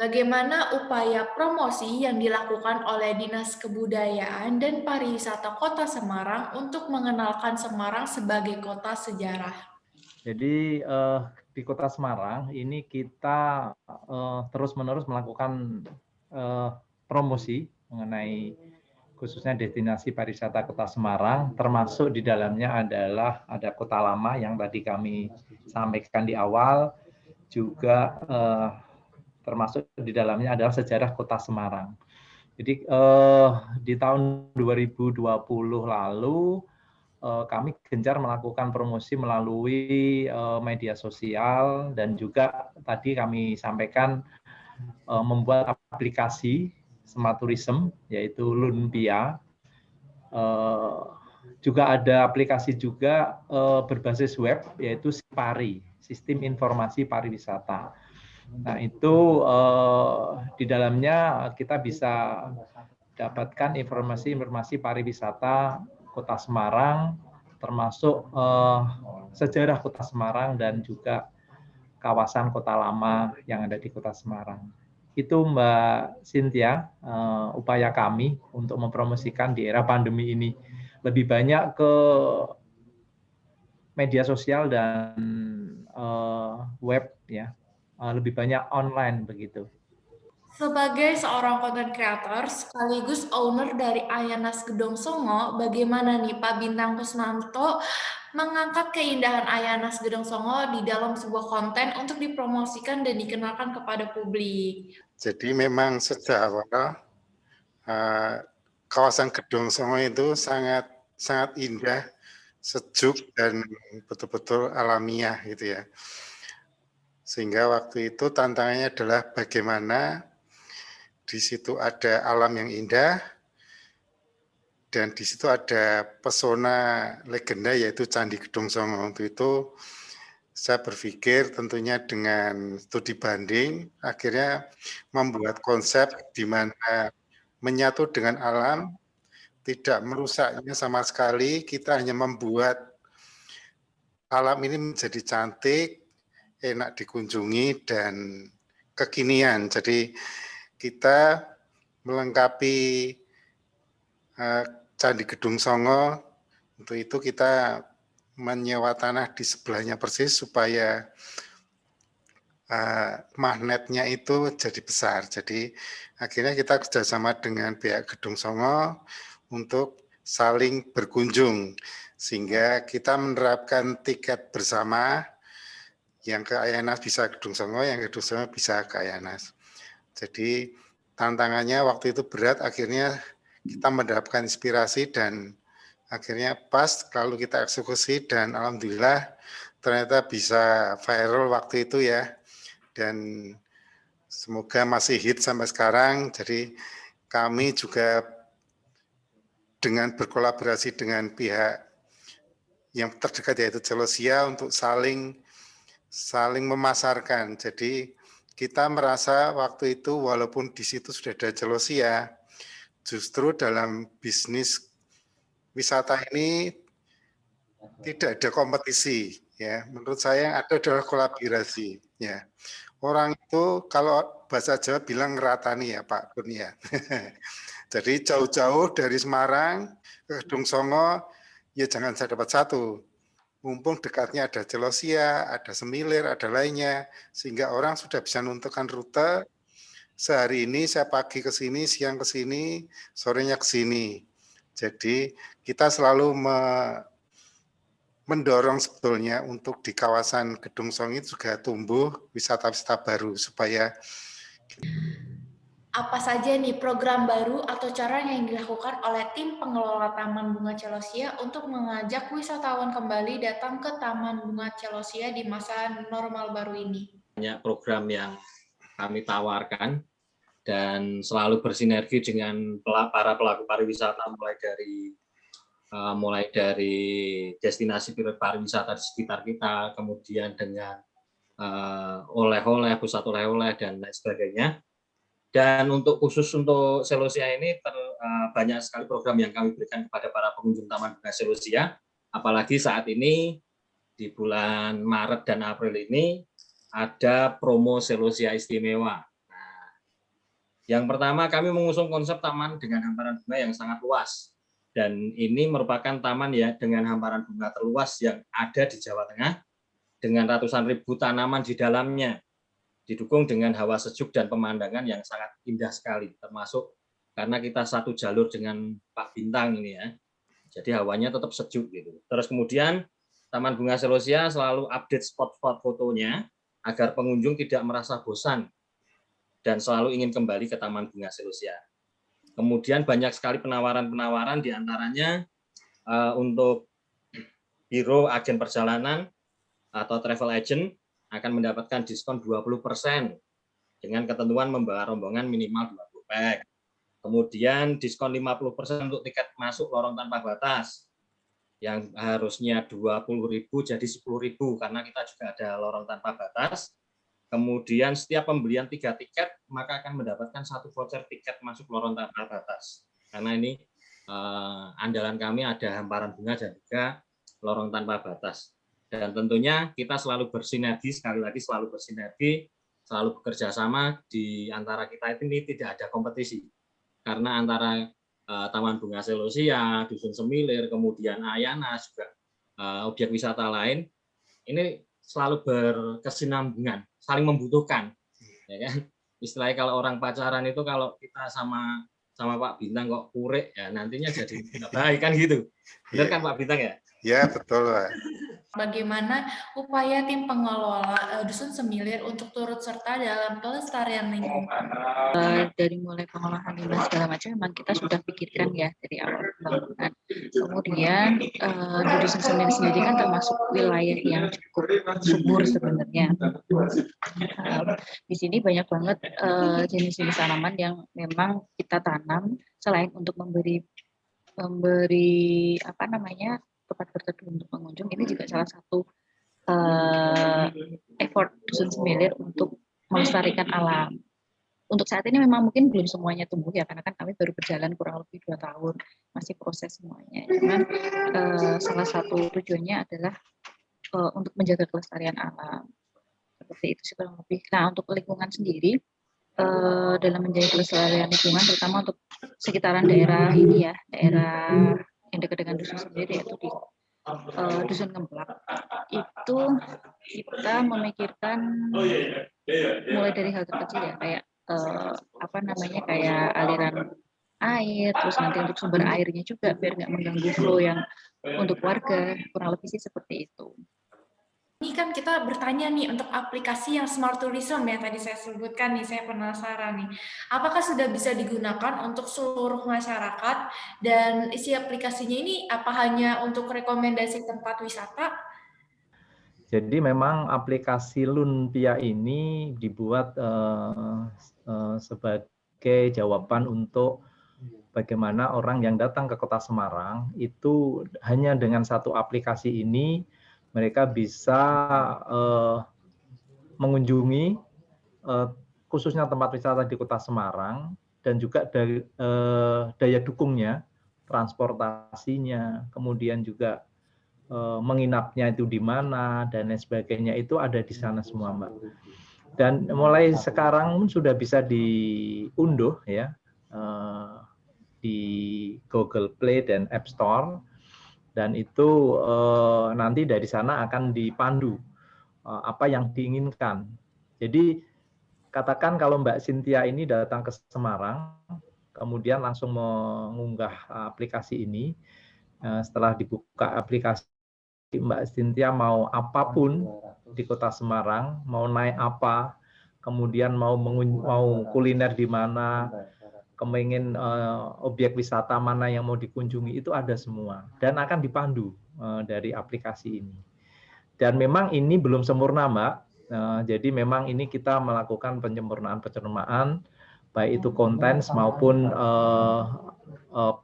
Bagaimana upaya promosi yang dilakukan oleh Dinas Kebudayaan dan Pariwisata Kota Semarang untuk mengenalkan Semarang sebagai kota sejarah? Jadi di Kota Semarang ini kita terus-menerus melakukan promosi mengenai khususnya destinasi pariwisata Kota Semarang, termasuk di dalamnya adalah ada Kota Lama yang tadi kami sampaikan di awal, juga termasuk di dalamnya adalah sejarah Kota Semarang. Jadi di tahun 2020 lalu kami gencar melakukan promosi melalui media sosial dan juga tadi kami sampaikan membuat aplikasi Smart Tourism yaitu Lunpia. Juga ada aplikasi juga berbasis web yaitu Sipari, Sistem Informasi Pariwisata. Nah itu di dalamnya kita bisa dapatkan informasi-informasi pariwisata Kota Semarang, termasuk sejarah Kota Semarang dan juga kawasan Kota Lama yang ada di Kota Semarang. Itu Mbak Cynthia, upaya kami untuk mempromosikan di era pandemi ini. Lebih banyak ke media sosial dan web, ya, lebih banyak online begitu. Sebagai seorang content creator sekaligus owner dari Ayanas Gedong Songo, bagaimana nih Pak Bintang Kusnanto mengangkat keindahan Ayanas Gedong Songo di dalam sebuah konten untuk dipromosikan dan dikenalkan kepada publik? Jadi memang sejak awal kawasan Gedong Songo itu sangat indah, sejuk dan betul-betul alamiah gitu ya. Sehingga waktu itu tantangannya adalah bagaimana di situ ada alam yang indah dan di situ ada pesona legenda yaitu Candi Gedong Songo. Untuk itu saya berpikir tentunya dengan studi banding akhirnya membuat konsep di mana menyatu dengan alam, tidak merusaknya sama sekali, kita hanya membuat alam ini menjadi cantik, enak dikunjungi, dan kekinian. Jadi kita melengkapi Candi Gedong Songo, untuk itu kita menyewa tanah di sebelahnya persis supaya magnetnya itu jadi besar. Jadi akhirnya kita kerjasama dengan pihak Gedong Songo untuk saling berkunjung sehingga kita menerapkan tiket bersama, yang ke Ayanas bisa Gedong Songo, yang ke Gedong Songo bisa ke Ayanas. Jadi tantangannya waktu itu berat, akhirnya kita mendapatkan inspirasi dan akhirnya pas lalu kita eksekusi dan alhamdulillah ternyata bisa viral waktu itu ya. Dan semoga masih hit sampai sekarang. Jadi kami juga dengan berkolaborasi dengan pihak yang terdekat yaitu Celosia untuk saling memasarkan. Jadi kita merasa waktu itu walaupun di situ sudah ada Celosia, justru dalam bisnis wisata ini tidak ada kompetisi. Ya, menurut saya yang ada adalah kolaborasi. Ya, orang itu kalau bahasa Jawa bilang ngeratani ya Pak Kun ya. Jadi jauh-jauh dari Semarang ke Gedong Songo, ya jangan saya dapat satu. Mumpung dekatnya ada Celosia, ada Semilir, ada lainnya, sehingga orang sudah bisa menentukan rute. Sehari ini saya pagi ke sini, siang ke sini, sorenya ke sini. Jadi kita selalu mendorong sebetulnya untuk di kawasan Gedong Songo itu juga tumbuh wisata-wisata baru supaya Apa saja nih program baru atau cara yang dilakukan oleh tim pengelola Taman Bunga Celosia untuk mengajak wisatawan kembali datang ke Taman Bunga Celosia di masa normal baru ini? Banyak program yang kami tawarkan dan selalu bersinergi dengan para pelaku pariwisata mulai dari destinasi pariwisata di sekitar kita, kemudian dengan oleh-oleh, pusat oleh-oleh dan lain sebagainya. Dan khusus untuk Celosia ini banyak sekali program yang kami berikan kepada para pengunjung Taman Bunga Celosia, apalagi saat ini di bulan Maret dan April ini ada promo Celosia istimewa. Nah, Yang pertama, kami mengusung konsep taman dengan hamparan bunga yang sangat luas. Dan ini merupakan taman ya dengan hamparan bunga terluas yang ada di Jawa Tengah dengan ratusan ribu tanaman di dalamnya. Didukung dengan hawa sejuk dan pemandangan yang sangat indah sekali, termasuk karena kita satu jalur dengan Pak Bintang ini ya. Jadi hawanya tetap sejuk gitu. Terus kemudian Taman Bunga Selosia selalu update spot-spot fotonya agar pengunjung tidak merasa bosan dan selalu ingin kembali ke Taman Bunga Selosia. Kemudian banyak sekali penawaran-penawaran, diantaranya untuk biro agen perjalanan atau travel agent akan mendapatkan diskon 20% dengan ketentuan membawa rombongan minimal 20 pack. Kemudian diskon 50% untuk tiket masuk lorong tanpa batas yang harusnya 20.000 jadi 10.000 karena kita juga ada lorong tanpa batas. Kemudian setiap pembelian 3 tiket maka akan mendapatkan 1 voucher tiket masuk lorong tanpa batas. Karena ini andalan kami ada hamparan bunga dan juga lorong tanpa batas. Dan tentunya kita selalu bersinergi, sekali lagi selalu bersinergi, selalu bekerja sama di antara kita ini tidak ada kompetisi. Karena antara Taman Bunga Selosia, Dusun Semilir, kemudian Ayanas, juga objek wisata lain, ini selalu berkesinambungan, saling membutuhkan. Ya kan? Istilahnya kalau orang pacaran itu kalau kita sama Pak Bintang kok kurek, ya nantinya jadi baik kan gitu. Benar kan Pak Bintang ya? Ya, betul Pak. Bagaimana upaya tim pengelola Dusun Semilir untuk turut serta dalam pelestarian lingkungan? Dari mulai pengolahan limbah segala macam memang kita sudah pikirkan ya dari awal pembangunan. Kemudian di Dusun Semilir sendiri kan termasuk wilayah yang cukup subur sebenarnya. Di sini banyak banget jenis-jenis tanaman yang memang kita tanam selain untuk memberi apa namanya tempat berteduh untuk pengunjung, ini juga salah satu effort Dusun Semilir untuk melestarikan alam. Untuk saat ini memang mungkin belum semuanya tumbuh ya, karena kan kami baru berjalan kurang lebih 2 tahun, masih proses semuanya. Cuman salah satu tujuannya adalah untuk menjaga kelestarian alam. Seperti itu sih kurang lebih. Nah, untuk lingkungan sendiri, dalam menjaga kelestarian lingkungan, terutama untuk sekitaran daerah ini ya, daerah yang dekat dengan Dusun sendiri, yaitu di Dusun Ngemplak, itu kita memikirkan mulai dari hal terkecil ya, kayak apa namanya, kayak aliran air, terus nanti untuk sumber airnya juga biar nggak mengganggu flow yang untuk warga, kurang lebih sih seperti itu. Ini kan kita bertanya nih untuk aplikasi yang smart tourism yang tadi saya sebutkan nih, saya penasaran nih. Apakah sudah bisa digunakan untuk seluruh masyarakat dan isi aplikasinya ini apa hanya untuk rekomendasi tempat wisata? Jadi memang aplikasi Lunpia ini dibuat sebagai jawaban untuk bagaimana orang yang datang ke Kota Semarang itu hanya dengan satu aplikasi ini mereka bisa mengunjungi khususnya tempat wisata di Kota Semarang dan juga dari daya dukungnya, transportasinya, kemudian juga menginapnya itu di mana dan lain sebagainya itu ada di sana semua, Mbak. Dan mulai sekarang sudah bisa diunduh ya di Google Play dan App Store, dan itu nanti dari sana akan dipandu apa yang diinginkan. Jadi katakan kalau Mbak Cynthia ini datang ke Semarang, kemudian langsung mengunggah aplikasi ini, setelah dibuka aplikasi Mbak Cynthia mau apapun di Kota Semarang, mau naik apa, kemudian mau kuliner di mana, kemengin objek wisata mana yang mau dikunjungi, itu ada semua dan akan dipandu dari aplikasi ini. Dan memang ini belum sempurna, Mbak. Jadi memang ini kita melakukan penyempurnaan baik itu konten maupun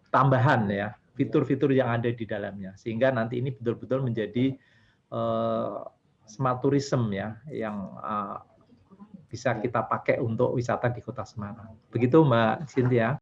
tambahan ya, fitur-fitur yang ada di dalamnya, sehingga nanti ini betul-betul menjadi smart tourism ya, yang bisa kita pakai untuk wisata di Kota Semarang. Begitu Mbak Cynthia.